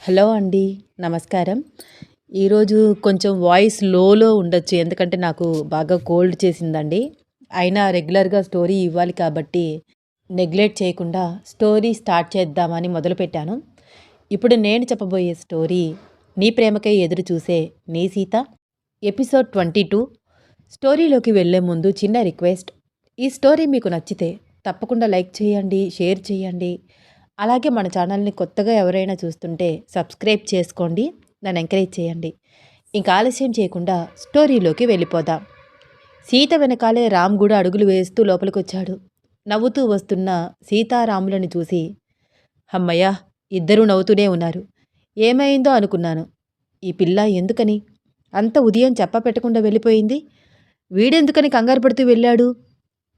Hello అండి. నమస్కారం. ఈరోజు కొంచెం వాయిస్ లోలో ఉండొచ్చు. ఎందుకంటే నాకు బాగా కోల్డ్ చేసిందండి. అయినా రెగ్యులర్‌గా స్టోరీ ఇవ్వాలి కాబట్టి నెగ్లెక్ట్ చేయకుండా స్టోరీ స్టార్ట్ చేద్దామని మొదలుపెట్టాను. ఇప్పుడు నేను చెప్పబోయే స్టోరీ 'నీ ప్రేమకై ఎదురు చూసే నీ సీత' ఎపిసోడ్ 22. స్టోరీలోకి వెళ్ళే ముందు చిన్న రిక్వెస్ట్. ఈ స్టోరీ మీకు నచ్చితే తప్పకుండా లైక్ చేయండి, షేర్ చేయండి. అలాగే మన ఛానల్ని కొత్తగా ఎవరైనా చూస్తుంటే సబ్స్క్రైబ్ చేసుకోండి, నన్ను ఎంకరేజ్ చేయండి. ఇంకా ఆలస్యం చేయకుండా స్టోరీలోకి వెళ్ళిపోదాం. సీత వెనకాలే రామ్ కూడా అడుగులు వేస్తూ లోపలికొచ్చాడు. నవ్వుతూ వస్తున్న సీతారాములను చూసి, హమ్మయ్య, ఇద్దరూ నవ్వుతూనే ఉన్నారు. ఏమైందో అనుకున్నాను. ఈ పిల్ల ఎందుకని అంత ఉదయం చెప్పపెట్టకుండా వెళ్ళిపోయింది? వీడెందుకని కంగారు పడుతూ వెళ్ళాడు?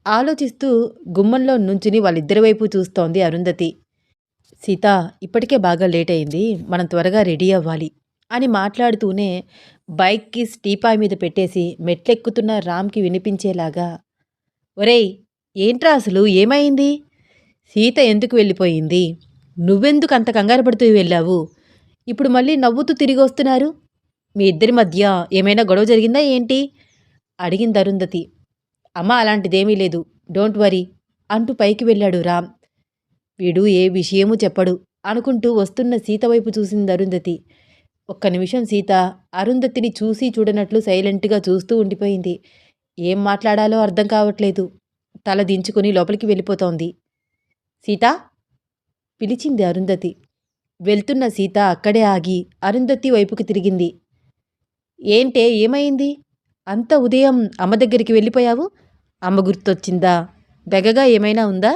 ఆలోచిస్తూ గుమ్మంలో నుంచుని వాళ్ళిద్దరి వైపు చూస్తోంది అరుంధతి. సీత, ఇప్పటికే బాగా లేట్ అయింది, మనం త్వరగా రెడీ అవ్వాలి అని మాట్లాడుతూనే బైక్కి స్టీపాయ్ మీద పెట్టేసి మెట్లెక్కుతున్న రామ్కి వినిపించేలాగా, ఒరేయ్, ఏంట్రా అసలు ఏమైంది? సీత ఎందుకు వెళ్ళిపోయింది? నువ్వెందుకు అంత కంగారు పడుతూ వెళ్ళావు? ఇప్పుడు మళ్ళీ నవ్వుతూ తిరిగి వస్తున్నారు. మీ ఇద్దరి మధ్య ఏమైనా గొడవ జరిగిందా ఏంటి? అడిగింది అరుంధతి. అమ్మ, అలాంటిదేమీ లేదు, డోంట్ వరీ అంటూ పైకి వెళ్ళాడు రామ్. వీడు ఏ విషయమూ చెప్పడు అనుకుంటూ వస్తున్న సీత వైపు చూసింది అరుంధతి. ఒక్క నిమిషం సీత అరుంధతిని చూసి చూడనట్లు సైలెంట్గా చూస్తూ ఉండిపోయింది. ఏం మాట్లాడాలో అర్థం కావట్లేదు. తల దించుకుని లోపలికి వెళ్ళిపోతోంది. సీత పిలిచింది అరుంధతి. వెళ్తున్న సీత అక్కడే ఆగి అరుంధతి వైపుకి తిరిగింది. ఏంటే, ఏమైంది? అంత ఉదయం అమ్మ దగ్గరికి వెళ్ళిపోయావు? అమ్మ గుర్తొచ్చిందా? బెగగా ఏమైనా ఉందా?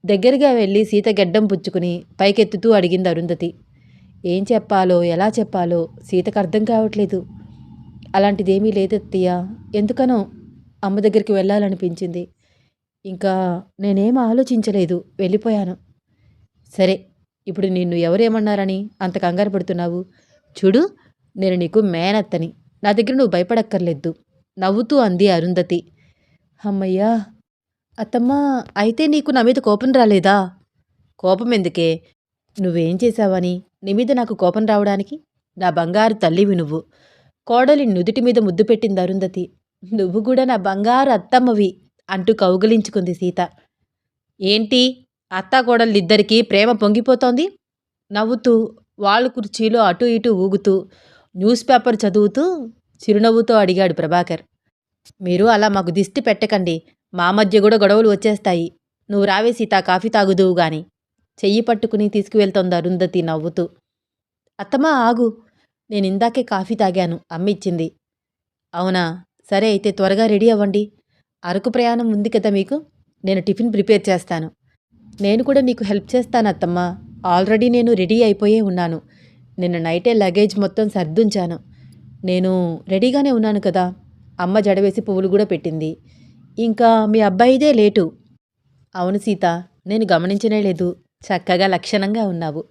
దగ్గరగా వెళ్ళి సీత గెడ్డం పుచ్చుకుని పైకెత్తుతూ అడిగింది అరుంధతి. ఏం చెప్పాలో ఎలా చెప్పాలో సీతకు అర్థం కావట్లేదు. అలాంటిదేమీ లేదత్తయ్య, ఎందుకనో అమ్మ దగ్గరికి వెళ్ళాలనిపించింది. ఇంకా నేనేం ఆలోచించలేదు, వెళ్ళిపోయాను. సరే, ఇప్పుడు నిన్ను ఎవరేమన్నారని అంత కంగారు పడుతున్నావు? చూడు, నేను నీకు మేనత్తని, నా దగ్గర నువ్వు భయపడక్కర్లేదు నవ్వుతూ అంది అరుంధతి. అమ్మయ్యా, అత్తమ్మా, అయితే నీకు నా మీద కోపం రాలేదా? కోపం ఎందుకే? నువ్వేం చేశావని నీ మీద నాకు కోపం రావడానికి? నా బంగారు తల్లివి నువ్వు. కోడలి నుదుటి మీద ముద్దు పెట్టింది అరుంధతి. నువ్వు కూడా నా బంగారు అత్తమ్మవి అంటూ కౌగిలించుకుంది సీత. ఏంటి, అత్తా కోడలిద్దరికీ ప్రేమ పొంగిపోతోంది? నవ్వుతూ వాళ్ళు కుర్చీలో అటూ ఇటూ ఊగుతూ న్యూస్ పేపర్ చదువుతూ చిరునవ్వుతో అడిగాడు ప్రభాకర్. మీరు అలా మాకు దిష్టి పెట్టకండి, మా మధ్య కూడా గొడవలు వచ్చేస్తాయి. నువ్వు రావే సీత, కాఫీ తాగుదువు గాని చెయ్యి పట్టుకుని తీసుకువెళ్తోంది అరుంధతి నవ్వుతూ. అత్తమ్మా, ఆగు, నేనిందాకే కాఫీ తాగాను, అమ్మిచ్చింది. అవునా? సరే, అయితే త్వరగా రెడీ అవ్వండి. అరకు ప్రయాణం ఉంది కదా మీకు, నేను టిఫిన్ ప్రిపేర్ చేస్తాను. నేను కూడా నీకు హెల్ప్ చేస్తాను అత్తమ్మా. ఆల్రెడీ నేను రెడీ అయిపోయే ఉన్నాను. నిన్న నైటే లగేజ్ మొత్తం సర్దుంచాను. నేను రెడీగానే ఉన్నాను కదా. అమ్మ జడవేసి పువ్వులు కూడా పెట్టింది. ఇంకా మీ అబ్బాయిదే లేటు. అవును సీత, నేను గమనించనే లేదు. చక్కగా లక్షణంగా ఉన్నావు.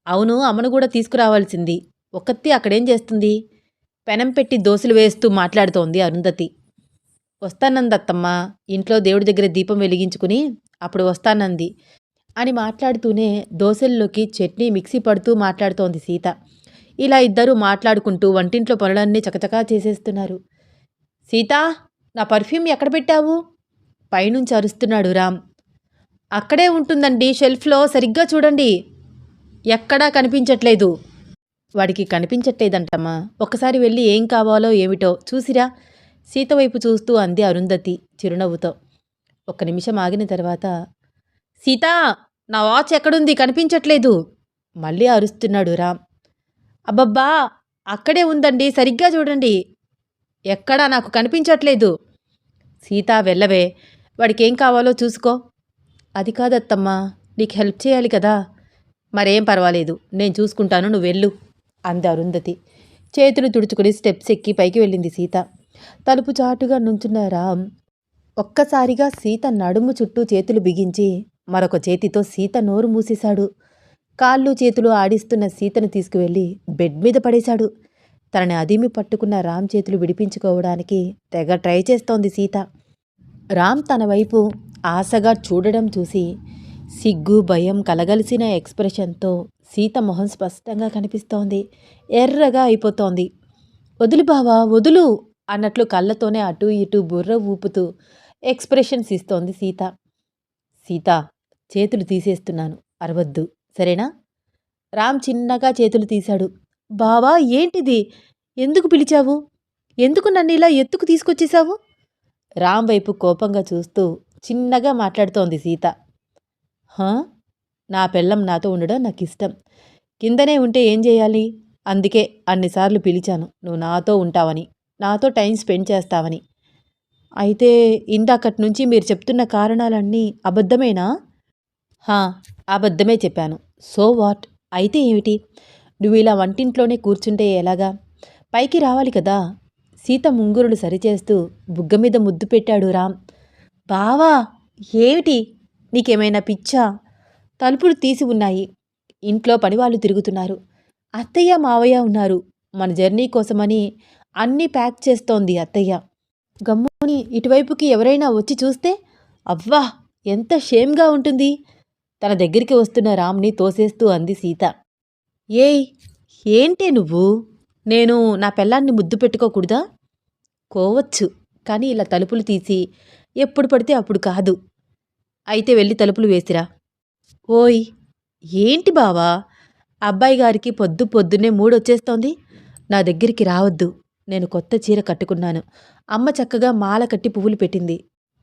అవును, అమ్మను కూడా తీసుకురావాల్సింది. ఒక్కత్తి అక్కడేం చేస్తుంది? పెనం పెట్టి దోశలు వేస్తూ మాట్లాడుతోంది అరుంధతి. వస్తానందత్తమ్మా, ఇంట్లో దేవుడి దగ్గర దీపం వెలిగించుకుని అప్పుడు వస్తానంది అని మాట్లాడుతూనే దోశల్లోకి చట్నీ మిక్సీ పడుతూ మాట్లాడుతోంది సీత. ఇలా ఇద్దరూ మాట్లాడుకుంటూ వంటింట్లో పనులన్నీ చకచకా చేసేస్తున్నారు. సీతా, నా పర్ఫ్యూమ్ ఎక్కడ పెట్టావు? పైనుంచి అరుస్తున్నాడు రామ్. అక్కడే ఉంటుందండి, షెల్ఫ్లో, సరిగ్గా చూడండి. ఎక్కడా కనిపించట్లేదు. వాడికి కనిపించట్లేదంటమ్మా. ఒక్కసారి వెళ్ళి ఏం కావాలో ఏమిటో చూసిరా, సీత వైపు చూస్తూ అంది అరుంధతి చిరునవ్వుతో. ఒక్క నిమిషం ఆగిన తర్వాత, సీతా, నా వాచ్ ఎక్కడుంది? కనిపించట్లేదు. మళ్ళీ అరుస్తున్నాడు రామ్. అబ్బబ్బా, అక్కడే ఉందండి, సరిగ్గా చూడండి. ఎక్కడా నాకు కనిపించట్లేదు. సీతా, వెళ్ళవే, వాడికేం కావాలో చూసుకో. అది కాదత్తమ్మా, నీకు హెల్ప్ చేయాలి కదా. మరేం పర్వాలేదు, నేను చూసుకుంటాను, నువ్వు వెళ్ళు అంది అరుంధతి. చేతులు తుడుచుకుని స్టెప్స్ ఎక్కి పైకి వెళ్ళింది సీత. తలుపు చాటుగా నుంచున్న రామ్ ఒక్కసారిగా సీత నడుము చుట్టూ చేతులు బిగించి మరొక చేతితో సీత నోరు మూసేశాడు. కాళ్ళు చేతులు ఆడిస్తున్న సీతను తీసుకువెళ్ళి బెడ్ మీద పడేశాడు. తనని అదిమి పట్టుకున్న రామ్ చేతులు విడిపించుకోవడానికి తెగ ట్రై చేస్తోంది సీత. రామ్ తన వైపు ఆశగా చూడడం చూసి సిగ్గు భయం కలగలిసిన ఎక్స్ప్రెషన్తో సీత మొహం స్పష్టంగా కనిపిస్తోంది. ఎర్రగా అయిపోతోంది. వదులు బావా వదులు అన్నట్లు కళ్ళతోనే అటూ ఇటూ బుర్ర ఊపుతూ ఎక్స్ప్రెషన్స్ ఇస్తోంది సీత. సీత, చేతులు తీసేస్తున్నాను, అరవద్దు, సరేనా? రామ్ చిన్నగా చేతులు తీశాడు. బావా ఏంటిది? ఎందుకు పిలిచావు? ఎందుకు నన్ను ఇలా ఎత్తుకు తీసుకొచ్చేశావు? రామ్ వైపు కోపంగా చూస్తూ చిన్నగా మాట్లాడుతోంది సీత. హా, నా పెళ్ళం నాతో ఉండడం నాకిష్టం. కిందనే ఉంటే ఏం చేయాలి? అందుకే అన్నిసార్లు పిలిచాను, నువ్వు నాతో ఉంటావని, నాతో టైం స్పెండ్ చేస్తావని. అయితే ఇందాకటి నుంచి మీరు చెప్తున్న కారణాలన్నీ అబద్ధమేనా? హా, అబద్ధమే చెప్పాను. So what? అయితే ఏమిటి? నువ్వు ఇలా వంటింట్లోనే కూర్చుంటే ఎలాగా? పైకి రావాలి కదా. సీత ముంగురులు సరిచేస్తూ బుగ్గ మీద ముద్దు పెట్టాడు రామ్. బావా ఏమిటి? నీకేమైనా పిచ్చా? తలుపులు తీసి ఉన్నాయి. ఇంట్లో పనివాళ్ళు తిరుగుతున్నారు. అత్తయ్య మావయ్య ఉన్నారు. మన జర్నీ కోసమని అన్నీ ప్యాక్ చేస్తోంది అత్తయ్య. గమ్ముని ఇటువైపుకి ఎవరైనా వచ్చి చూస్తే అవ్వా ఎంత షేమ్గా ఉంటుంది. తన దగ్గరికి వస్తున్న రామ్ని తోసేస్తూ అంది సీత. ఏయ్, ఏంటే నువ్వు? నేను నా పెళ్ళాన్ని ముద్దు పెట్టుకోకూడదా? కోవచ్చు, కానీ ఇలా తలుపులు తీసి ఎప్పుడు పడితే అప్పుడు కాదు. అయితే వెళ్ళి తలుపులు వేసిరా. ఓయ్, ఏంటి బావా? అబ్బాయి గారికి పొద్దు పొద్దున్నే మూడొచ్చేస్తోంది. నా దగ్గరికి రావద్దు. నేను కొత్త చీర కట్టుకున్నాను. అమ్మ చక్కగా మాల కట్టి పువ్వులు పెట్టింది.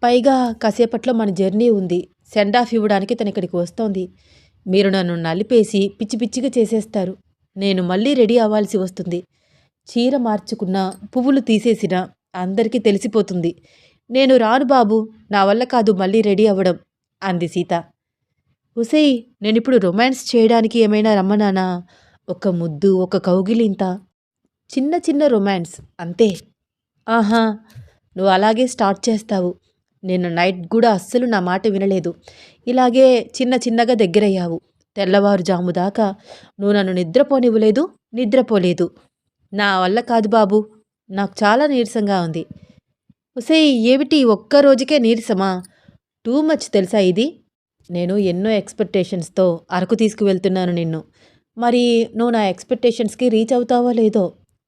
పైగా కాసేపట్లో మన జర్నీ ఉంది. సెండ్ ఆఫ్ ఇవ్వడానికి తనిక్కడికి వస్తోంది. మీరు నన్ను నలిపేసి పిచ్చి పిచ్చిగా చేసేస్తారు. నేను మళ్ళీ రెడీ అవ్వాల్సి వస్తుంది. చీర మార్చుకున్నా పువ్వులు తీసేసినా అందరికీ తెలిసిపోతుంది. నేను రాను బాబు, నా వల్ల కాదు మళ్ళీ రెడీ అవ్వడం అంది సీత. ఉసేయ్, నేనిప్పుడు రొమాన్స్ చేయడానికి ఏమైనా రమ్మనానా? ఒక ముద్దు, ఒక కౌగిలింత, చిన్న చిన్న రొమాన్స్ అంతే. ఆహా, నువ్వు అలాగే స్టార్ట్ చేస్తావు. నేను నైట్ కూడా అస్సలు నా మాట వినలేదు. ఇలాగే చిన్న చిన్నగా దగ్గరయ్యావు. తెల్లవారుజాము దాకా నువ్వు నన్ను నిద్రపోనివ్వలేదు, నిద్రపోలేదు. నా వల్ల కాదు బాబు, నాకు చాలా నీరసంగా ఉంది. ఉసేయ్, ఏమిటి ఒక్క రోజుకే నీరసమా? టూ మచ్ తెలుసా ఇది? నేను ఎన్నో ఎక్స్పెక్టేషన్స్తో అరకు తీసుకువెళ్తున్నాను నిన్ను. మరి నువ్వు నా ఎక్స్పెక్టేషన్స్కి రీచ్ అవుతావో లేదో?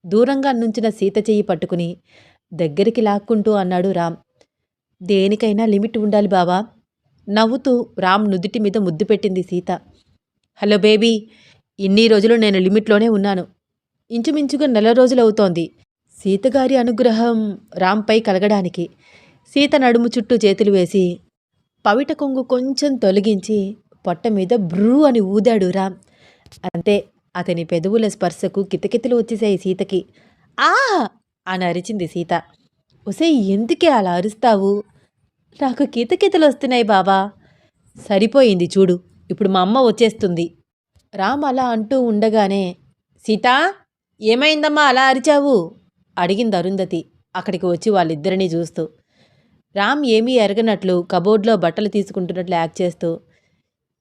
దూరంగా నుంచిన సీత చెయ్యి పట్టుకుని దగ్గరికి లాక్కుంటూ అన్నాడు రామ్. దేనికైనా లిమిట్ ఉండాలి బావా. నవ్వుతూ రామ్ నుదుటి మీద ముద్దు పెట్టింది సీత. హలో బేబీ, ఇన్ని రోజులు నేను లిమిట్లోనే ఉన్నాను. ఇంచుమించుగా 4 రోజులవుతోంది సీతగారి అనుగ్రహం రాంపై కలగడానికి. సీత నడుము చుట్టూ చేతులు వేసి పవిట కొంగు కొంచెం తొలగించి పొట్ట మీద బ్రూ అని ఊదాడు రామ్. అంతే, అతని పెదవుల స్పర్శకు కితకితలు వచ్చేసాయి సీతకి. ఆ అని అరిచింది సీత. ఒసే, ఎందుకే అలా అరుస్తావు? నాకు కితకితలు వస్తున్నాయి బాబా. సరిపోయింది చూడు, ఇప్పుడు మా అమ్మ వచ్చేస్తుంది. రామ్ అలా అంటూ ఉండగానే, సీతా, ఏమైందమ్మా అలా అరిచావు అడిగింది అరుంధతి అక్కడికి వచ్చి వాళ్ళిద్దరినీ చూస్తూ. రామ్ ఏమీ ఎరగనట్లు కబోర్డ్లో బట్టలు తీసుకుంటున్నట్లు యాక్ట్ చేస్తూ,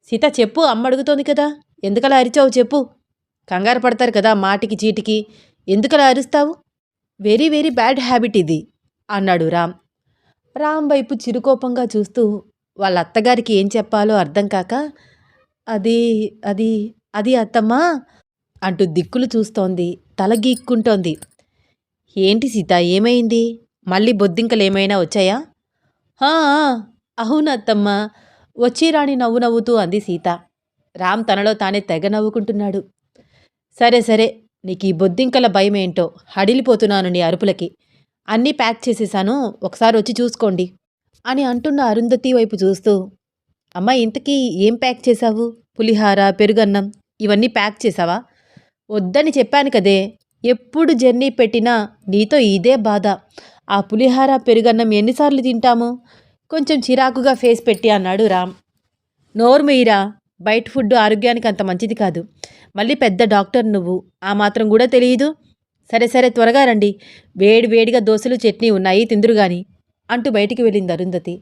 సీత చెప్పు, అమ్మ అడుగుతోంది కదా, ఎందుకలా అరిచావు చెప్పు. కంగారు పడతారు కదా మాటికి చీటికి, ఎందుకలా అరుస్తావు? వెరీ వెరీ బ్యాడ్ హ్యాబిట్ ఇది అన్నాడు రామ్. రామ్ వైపు చిరుకోపంగా చూస్తూ వాళ్ళ అత్తగారికి ఏం చెప్పాలో అర్థం కాక, అది అది అది అత్తమ్మా అంటూ దిక్కులు చూస్తోంది, తల గీక్కుంటోంది. ఏంటి సీత, ఏమైంది? మళ్ళీ బొద్దింకలేమైనా వచ్చాయా? అవును అత్తమ్మ, వచ్చిరాని నవ్వు నవ్వుతూ అంది సీత. రామ్ తనలో తానే తెగ నవ్వుకుంటున్నాడు. సరే సరే, నీకు ఈ బొద్దింకల భయమేంటో, హడిలిపోతున్నాను నీ అరుపులకి. అన్నీ ప్యాక్ చేసేశాను, ఒకసారి వచ్చి చూసుకోండి అని అంటున్న అరుంధతి వైపు చూస్తూ, అమ్మ ఇంతకీ ఏం ప్యాక్ చేశావు? పులిహార, పెరుగన్నం ఇవన్నీ ప్యాక్ చేశావా? వద్దని చెప్పాను కదే. ఎప్పుడు జర్నీ పెట్టినా నీతో ఇదే బాధ. ఆ పులిహార పెరుగన్నం ఎన్నిసార్లు తింటాము? కొంచెం చిరాకుగా ఫేస్ పెట్టి అన్నాడు రామ్. నోరు మీరా, బయట ఫుడ్ ఆరోగ్యానికి అంత మంచిది కాదు. మళ్ళీ పెద్ద డాక్టర్ నువ్వు, ఆ మాత్రం కూడా తెలియదు. సరే సరే, త్వరగా రండి, వేడి వేడిగా దోశలు చట్నీ ఉన్నాయి, తిందురుగాని అంటూ బయటికి వెళ్ళింది అరుంధతి.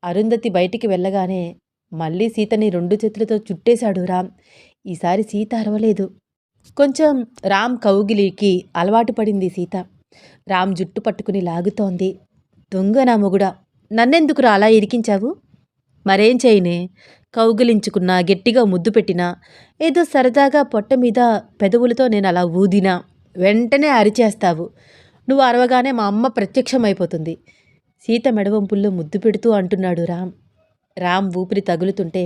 అరుంధతి బయటికి వెళ్ళగానే మళ్ళీ సీతని 2 చేతులతో చుట్టేశాడు రామ్. ఈసారి సీత అరవలేదు. కొంచెం రామ్ కౌగిలికి అలవాటు పడింది సీత. రామ్ జుట్టు పట్టుకుని లాగుతోంది. దొంగ నా మొగుడా, నన్నెందుకురా అలా ఇరికించావు? మరేం చేయనే, కౌగిలించుకున్నా, గట్టిగా ముద్దు పెట్టినా, ఏదో సరదాగా పొట్ట మీద పెదవులతో నేను అలా ఊదినా వెంటనే అరిచేస్తావు. నువ్వు అరవగానే మా అమ్మ ప్రత్యక్షమైపోతుంది. సీత మెడవంపుల్లో ముద్దు పెడుతూ అంటున్నాడు రామ్. రామ్ ఊపిరి తగులుతుంటే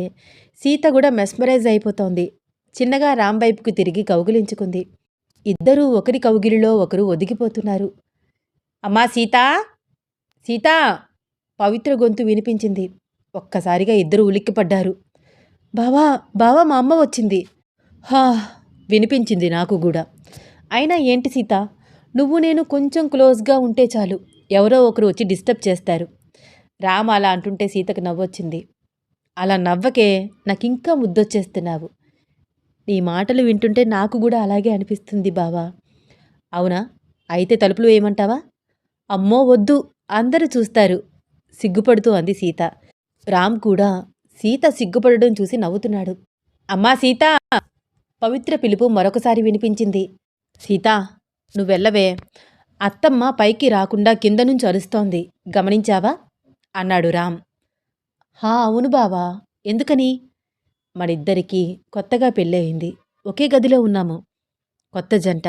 సీత కూడా మెస్మరైజ్ అయిపోతోంది. చిన్నగా రామ్ వైపుకు తిరిగి కౌగిలించుకుంది. ఇద్దరూ ఒకరి కౌగిలిలో ఒకరు ఒదిగిపోతున్నారు. అమ్మా సీతా, సీతా, పవిత్ర గొంతు వినిపించింది. ఒక్కసారిగా ఇద్దరు ఉలిక్కిపడ్డారు. బావా, బావా, మా అమ్మ వచ్చింది. హా, వినిపించింది నాకు కూడా. అయినా ఏంటి సీత, నువ్వు నేను కొంచెం క్లోజ్గా ఉంటే చాలు, ఎవరో ఒకరు వచ్చి డిస్టర్బ్ చేస్తారు. రామ్ అలా అంటుంటే సీతకు నవ్వొచ్చింది. అలా నవ్వకే, నాకింకా ముద్దొచ్చేస్తున్నావు. నీ మాటలు వింటుంటే నాకు కూడా అలాగే అనిపిస్తుంది బావా. అవునా, అయితే తలుపులు వేయమంటావా? అమ్మో వద్దు, అందరూ చూస్తారు, సిగ్గుపడుతూ అంది సీత. రామ్ కూడా సీత సిగ్గుపడడం చూసి నవ్వుతున్నాడు. అమ్మా సీతా, పవిత్ర పిలుపు మరొకసారి వినిపించింది. సీతా, నువ్వెళ్ళవే, అత్తమ్మ పైకి రాకుండా కింద నుంచి అరుస్తోంది, గమనించావా అన్నాడు రామ్. హా అవును బావా, ఎందుకని? మనిద్దరికీ కొత్తగా పెళ్ళయింది, ఒకే గదిలో ఉన్నాము, కొత్త జంట.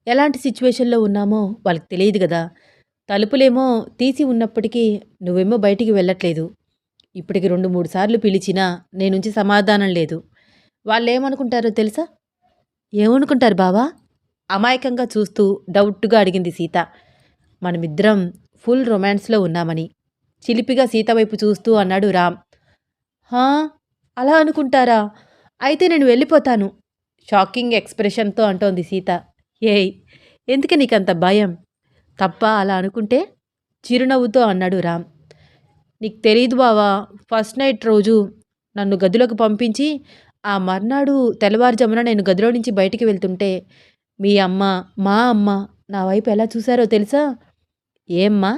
ఎలాంటి సిచ్యువేషన్లో ఉన్నామో వాళ్ళకి తెలియదు కదా. తలుపులేమో తీసి ఉన్నప్పటికీ నువ్వేమో బయటికి వెళ్ళట్లేదు. ఇప్పటికి 2-3 సార్లు పిలిచినా నీ నుంచి సమాధానం లేదు. వాళ్ళేమనుకుంటారో తెలుసా? ఏమనుకుంటారు బావా? అమాయకంగా చూస్తూ డౌట్గా అడిగింది సీత. మనమిద్దరం ఫుల్ రొమాన్స్లో ఉన్నామని చిలిపిగా సీత వైపు చూస్తూ అన్నాడు రామ్. హా, అలా అనుకుంటారా? అయితే నేను వెళ్ళిపోతాను, షాకింగ్ ఎక్స్ప్రెషన్తో అంటోంది సీత. ఏయ్, ఎందుకు నీకంత భయం? తప్ప అలా అనుకుంటే? చిరునవ్వుతో అన్నాడు రామ్. నీకు తెలీదు బావా, ఫస్ట్ నైట్ రోజు నన్ను గదిలోకి పంపించి ఆ మర్నాడు తెల్లవారుజామున నేను గదిలో నుంచి బయటికి వెళ్తుంటే మీ అమ్మ, మా అమ్మ నా వైపు ఎలా చూశారో తెలుసా? ఏమ్మా,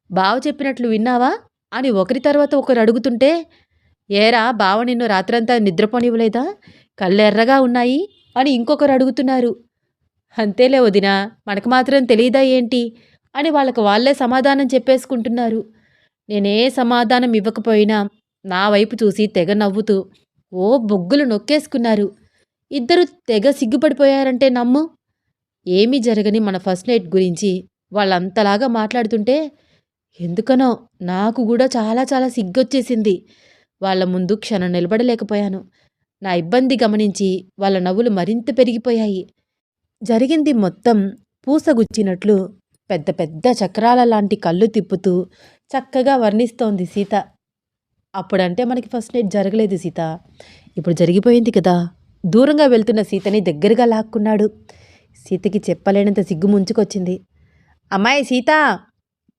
బావ చెప్పినట్లు విన్నావా అని ఒకరి తర్వాత ఒకరు అడుగుతుంటే, ఏరా బావ నిన్ను రాత్రంతా నిద్రపోనివ్వలేదా, కళ్ళెర్రగా ఉన్నాయి అని ఇంకొకరు అడుగుతున్నారు. అంతేలే వదినా, మనకు మాత్రం తెలీదా ఏంటి అని వాళ్ళకు వాళ్ళే సమాధానం చెప్పేసుకుంటున్నారు. నేనే సమాధానం ఇవ్వకపోయినా నా వైపు చూసి తెగ నవ్వుతూ ఓ బొగ్గులు నొక్కేసుకున్నారు. ఇద్దరు తెగ సిగ్గుపడిపోయారంటే నమ్ము. ఏమీ జరగని మన ఫస్ట్ నైట్ గురించి వాళ్ళంతలాగా మాట్లాడుతుంటే ఎందుకనో నాకు కూడా చాలా చాలా సిగ్గొచ్చేసింది. వాళ్ళ ముందు క్షణం నిలబడలేకపోయాను. నా ఇబ్బంది గమనించి వాళ్ళ నవ్వులు మరింత పెరిగిపోయాయి. జరిగింది మొత్తం పూసగుచ్చినట్లు పెద్ద పెద్ద చక్రాల లాంటి కళ్ళు తిప్పుతూ చక్కగా వర్ణిస్తోంది సీత. అప్పుడంటే మనకి ఫస్ట్ నైట్ జరగలేదు సీత, ఇప్పుడు జరిగిపోయింది కదా. దూరంగా వెళ్తున్న సీతని దగ్గరగా లాక్కున్నాడు. సీతకి చెప్పలేనంత సిగ్గు ముంచుకొచ్చింది. అమ్మాయి సీత,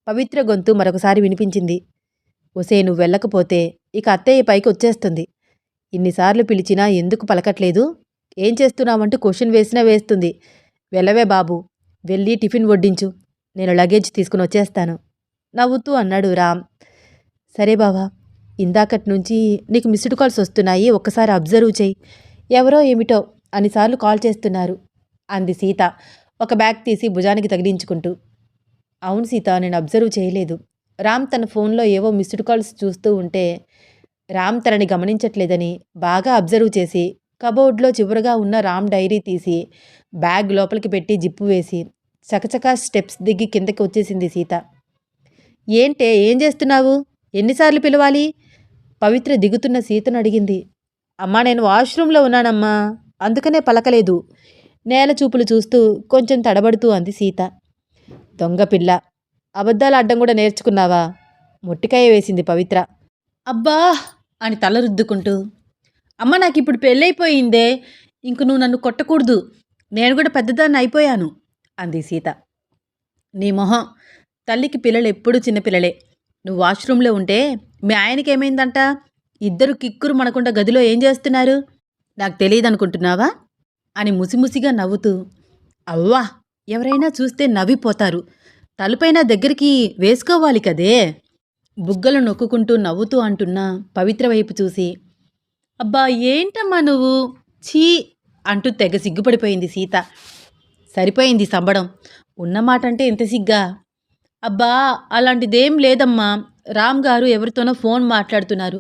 పవిత్ర గొంతు మరొకసారి వినిపించింది. ఒసే, నువ్వు వెళ్ళకపోతే ఇక అత్తయ్య పైకి వచ్చేస్తుంది. ఇన్నిసార్లు పిలిచినా ఎందుకు పలకట్లేదు? ఏం చేస్తున్నావంటూ క్వశ్చన్ వేసినా వేస్తుంది. వెళ్ళవే బాబు, వెళ్ళి టిఫిన్ వడ్డించు, నేను లగేజ్ తీసుకుని వచ్చేస్తాను నవ్వుతూ అన్నాడు రామ్. సరే బావా, ఇందాకటి నుంచి నీకు మిస్డ్ కాల్స్ వస్తున్నాయి, ఒక్కసారి అబ్జర్వ్ చేయి. ఎవరో ఏమిటో అన్నిసార్లు కాల్ చేస్తున్నారు అంది సీత ఒక బ్యాగ్ తీసి భుజానికి తగిలించుకుంటూ. అవును సీత, నేను అబ్జర్వ్ చేయలేదు. రామ్ తన ఫోన్లో ఏవో మిస్డ్ కాల్స్ చూస్తూ ఉంటే రామ్ తనని గమనించట్లేదని బాగా అబ్జర్వ్ చేసి కబోర్డ్లో చివరగా ఉన్న రామ్ డైరీ తీసి బ్యాగ్ లోపలికి పెట్టి జిప్పు వేసి చకచకా స్టెప్స్ దిగి కిందకి వచ్చేసింది సీత. ఏంటే, ఏం చేస్తున్నావు? ఎన్నిసార్లు పిలవాలి? పవిత్ర దిగుతున్న సీతను అడిగింది. అమ్మా, నేను వాష్రూమ్లో ఉన్నానమ్మా, అందుకనే పలకలేదు, నేల చూపులు చూస్తూ కొంచెం తడబడుతూ అంది సీత. దొంగ పిల్ల, అబద్ధాలు ఆడడం కూడా నేర్చుకున్నావా? మొట్టికాయ వేసింది పవిత్ర. అబ్బా అని తల రుద్దుకుంటూ. అమ్మ, నాకు ఇప్పుడు పెళ్ళైపోయిందే, ఇంక నువ్వు నన్ను కొట్టకూడదు, నేను కూడా పెద్దదాన్ని అయిపోయాను అంది సీత. నీ మొహం, తల్లికి పిల్లలు ఎప్పుడూ చిన్నపిల్లలే. నువ్వు వాష్రూమ్లో ఉంటే మీ ఆయనకి ఏమైందంట? ఇద్దరు కిక్కురు మనకుండా గదిలో ఏం చేస్తున్నారు? నాకు తెలియదనుకుంటున్నావా అని ముసిముసిగా నవ్వుతూ. అవ్వా, ఎవరైనా చూస్తే నవ్విపోతారు, తలుపైనా దగ్గరికి వేసుకోవాలి కదే బుగ్గలు నొక్కుంటూ నవ్వుతూ అంటున్నా పవిత్ర వైపు చూసి. అబ్బా ఏంటమ్మా నువ్వు, ఛీ అంటూ తెగ సిగ్గుపడిపోయింది సీత. సరిపోయింది సంబడం, ఉన్నమాటంటే ఎంత సిగ్గా? అబ్బా అలాంటిదేం లేదమ్మా, రామ్ గారు ఎవరితోనో ఫోన్ మాట్లాడుతున్నారు,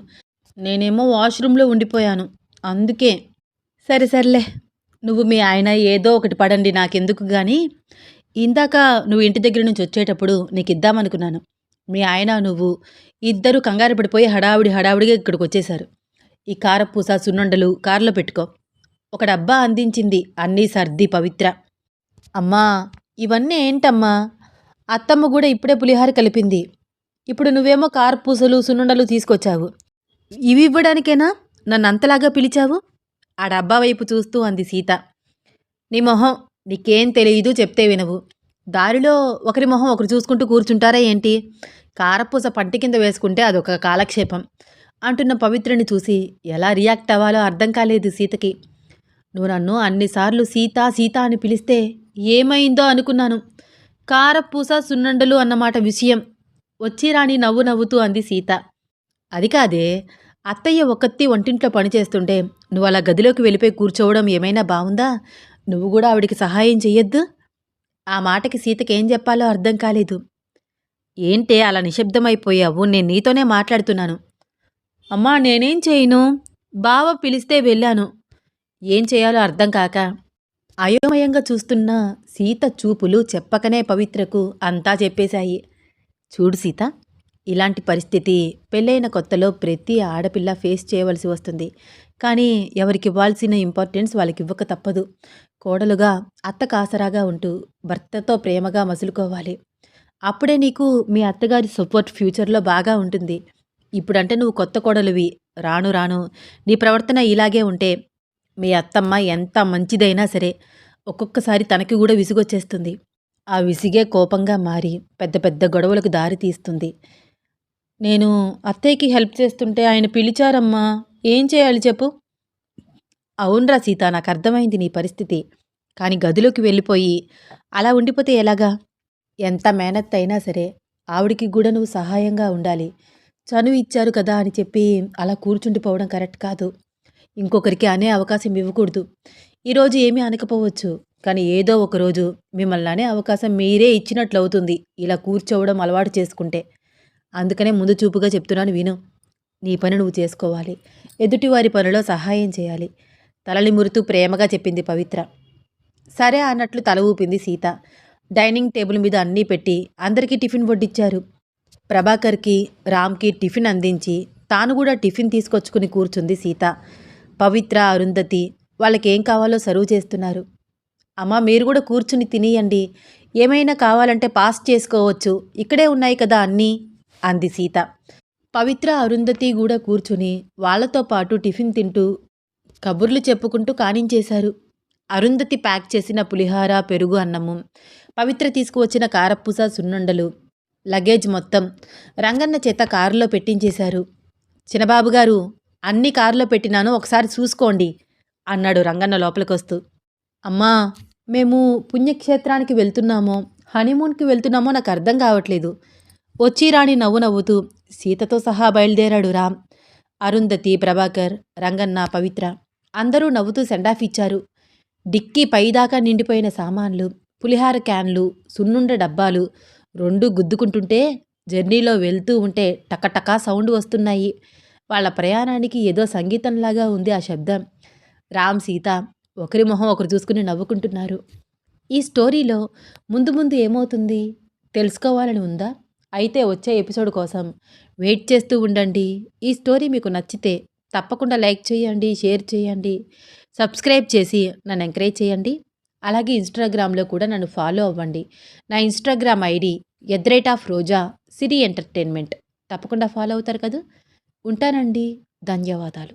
నేనేమో వాష్రూమ్లో ఉండిపోయాను. అందుకే. సరే సర్లే. నువ్వు మీ ఆయన ఏదో ఒకటి పడండి నాకెందుకు గాని. ఇందాక నువ్వు ఇంటి దగ్గర నుంచి వచ్చేటప్పుడు నీకిద్దామనుకున్నాను. మీ ఆయన నువ్వు ఇద్దరూ కంగారు పడిపోయి హడావిడిగా ఇక్కడికొచ్చేశారు. ఈ కారపూస, సున్నుండలు కారులో పెట్టుకో. ఒక డబ్బా అందించింది అన్నీ సర్ది పవిత్ర. అమ్మా! ఇవన్నీ ఏంటమ్మా? అత్తమ్మ గూడా ఇప్పుడే పులిహార కలిపింది. ఇప్పుడు నువ్వేమో కారపూసలు, సున్నుండలు తీసుకొచ్చావు. ఇవి ఇవ్వడానికేనా నన్నంతలాగా పిలిచావు? ఆ డబ్బా వైపు చూస్తూ అంది సీత. నీ మొహం, నీకేం తెలీదు చెప్తే వినవు. దారిలో ఒకరి మొహం ఒకరు చూసుకుంటూ కూర్చుంటారా ఏంటి? కారపూస పంటి కింద వేసుకుంటే అదొక కాలక్షేపం అంటున్న పవిత్రని చూసి ఎలా రియాక్ట్ అవ్వాలో అర్థం కాలేదు సీతకి. నువ్వు నన్ను అన్నిసార్లు సీత సీత అని పిలిస్తే ఏమైందో అనుకున్నాను. కారపూస సున్నుండలు అన్నమాట విషయం. వచ్చి రాణి నవ్వుతూ అంది సీత. అది కాదే, అత్తయ్య ఒక్కత్తి వంటింట్లో పనిచేస్తుంటే నువ్వు అలా గదిలోకి వెళ్ళిపోయి కూర్చోవడం ఏమైనా బావుందా? నువ్వు కూడా ఆవిడికి సహాయం చెయ్యొద్దు? ఆ మాటకి సీతకేం చెప్పాలో అర్థం కాలేదు. ఏంటే అలా నిశ్శబ్దమైపోయావు? నేను నీతోనే మాట్లాడుతున్నాను. అమ్మా నేనేం చేయను, బావ పిలిస్తే వెళ్ళాను. ఏం చేయాలో అర్థం కాక అయోమయంగా చూస్తున్న సీత చూపులు చెప్పకనే పవిత్రకు అంతా చెప్పేశాయి. చూడు సీత, ఇలాంటి పరిస్థితి పెళ్ళైన కొత్తలో ప్రతి ఆడపిల్ల ఫేస్ చేయవలసి వస్తుంది. కానీ ఎవరికివ్వాల్సిన ఇంపార్టెన్స్ వాళ్ళకివ్వక తప్పదు. కోడలుగా అత్త కాసరాగా ఉంటూ భర్తతో ప్రేమగా మసులుకోవాలి. అప్పుడే నీకు మీ అత్తగారి సపోర్ట్ ఫ్యూచర్లో బాగా ఉంటుంది. ఇప్పుడంటే నువ్వు కొత్త కోడలివి. రాను రాను నీ ప్రవర్తన ఇలాగే ఉంటే మీ అత్తమ్మ ఎంత మంచిదైనా సరే ఒక్కొక్కసారి తనకి కూడా విసుగొచ్చేస్తుంది. ఆ విసిగే కోపంగా మారి పెద్ద పెద్ద గొడవలకు దారి తీస్తుంది. నేను అత్తయ్యకి హెల్ప్ చేస్తుంటే ఆయన పిలిచారమ్మా. ఏం చేయాలి చెప్పు? అవునరా సీత, నాకు అర్థమైంది నీ పరిస్థితి. కానీ గదిలోకి వెళ్ళిపోయి అలా ఉండిపోతే ఎలాగా? ఎంత మేనత్త అయినా సరే ఆవిడికి కూడా నువ్వు సహాయంగా ఉండాలి. చనువు ఇచ్చారు కదా అని చెప్పి అలా కూర్చుండిపోవడం కరెక్ట్ కాదు. ఇంకొకరికి అనే అవకాశం ఇవ్వకూడదు. ఈరోజు ఏమీ అనకపోవచ్చు, కానీ ఏదో ఒకరోజు మిమ్మల్ని అనే అవకాశం మీరే ఇచ్చినట్లు అవుతుంది ఇలా కూర్చోవడం అలవాటు చేసుకుంటే. అందుకనే ముందు చూపుగా చెప్తున్నాను విను. నీ పని నువ్వు చేసుకోవాలి. ఎదుటివారి పనిలో సహాయం చేయాలి. తలనిమురుతూ ప్రేమగా చెప్పింది పవిత్ర. సరే అన్నట్లు తల ఊపింది సీత. డైనింగ్ టేబుల్ మీద అన్నీ పెట్టి అందరికీ టిఫిన్ వడ్డిచ్చారు. ప్రభాకర్కి, రామ్కి టిఫిన్ అందించి తాను కూడా టిఫిన్ తీసుకొచ్చుకుని కూర్చుంది సీత. పవిత్ర, అరుంధతి వాళ్ళకేం కావాలో సర్వ్ చేస్తున్నారు. అమ్మా మీరు కూడా కూర్చుని తినియండి. ఏమైనా కావాలంటే పాస్ చేసుకోవచ్చు, ఇక్కడే ఉన్నాయి కదా అన్నీ అంది సీత. పవిత్ర, అరుంధతి కూడా కూర్చుని వాళ్లతో పాటు టిఫిన్ తింటూ కబుర్లు చెప్పుకుంటూ కానించేశారు. అరుంధతి ప్యాక్ చేసిన పులిహార, పెరుగు అన్నము, పవిత్ర తీసుకువచ్చిన కారపూస, సున్నుండలు, లగేజ్ మొత్తం రంగన్న చేత కారులో పెట్టించేశారు. చిన్నబాబు గారు, అన్ని కారులో పెట్టినాను, ఒకసారి చూసుకోండి అన్నాడు రంగన్న లోపలికొస్తూ. అమ్మా మేము పుణ్యక్షేత్రానికి వెళ్తున్నామో హనీమూన్కి వెళ్తున్నామో నాకు అర్థం కావట్లేదు. వచ్చి రాణి నవ్వుతూ సీతతో సహా బయలుదేరాడు రామ్. అరుంధతి, ప్రభాకర్, రంగన్న, పవిత్ర అందరూ నవ్వుతూ సెండాఫ్ ఇచ్చారు. డిక్కీ పైదాకా నిండిపోయిన సామాన్లు, పులిహార క్యాన్లు, సున్నుండ డబ్బాలు రెండూ గుద్దుకుంటుంటే జర్నీలో వెళ్తూ ఉంటే టకటకా సౌండ్ వస్తున్నాయి. వాళ్ళ ప్రయాణానికి ఏదో సంగీతంలాగా ఉంది ఆ శబ్దం. రామ్, సీత ఒకరి మొహం ఒకరు చూసుకుని నవ్వుకుంటున్నారు. ఈ స్టోరీలో ముందు ముందు ఏమవుతుంది తెలుసుకోవాలని ఉందా? అయితే వచ్చే ఎపిసోడ్ కోసం వెయిట్ చేస్తూ ఉండండి. ఈ స్టోరీ మీకు నచ్చితే తప్పకుండా లైక్ చేయండి, షేర్ చేయండి, సబ్స్క్రైబ్ చేసి నన్ను ఎంకరేజ్ చేయండి. అలాగే ఇన్స్టాగ్రామ్లో కూడా నన్ను ఫాలో అవ్వండి. నా ఇన్స్టాగ్రామ్ ఐడి @రోజా సిరి ఎంటర్టైన్మెంట్. తప్పకుండా ఫాలో అవుతారు కదా. ఉంటానండి. ధన్యవాదాలు.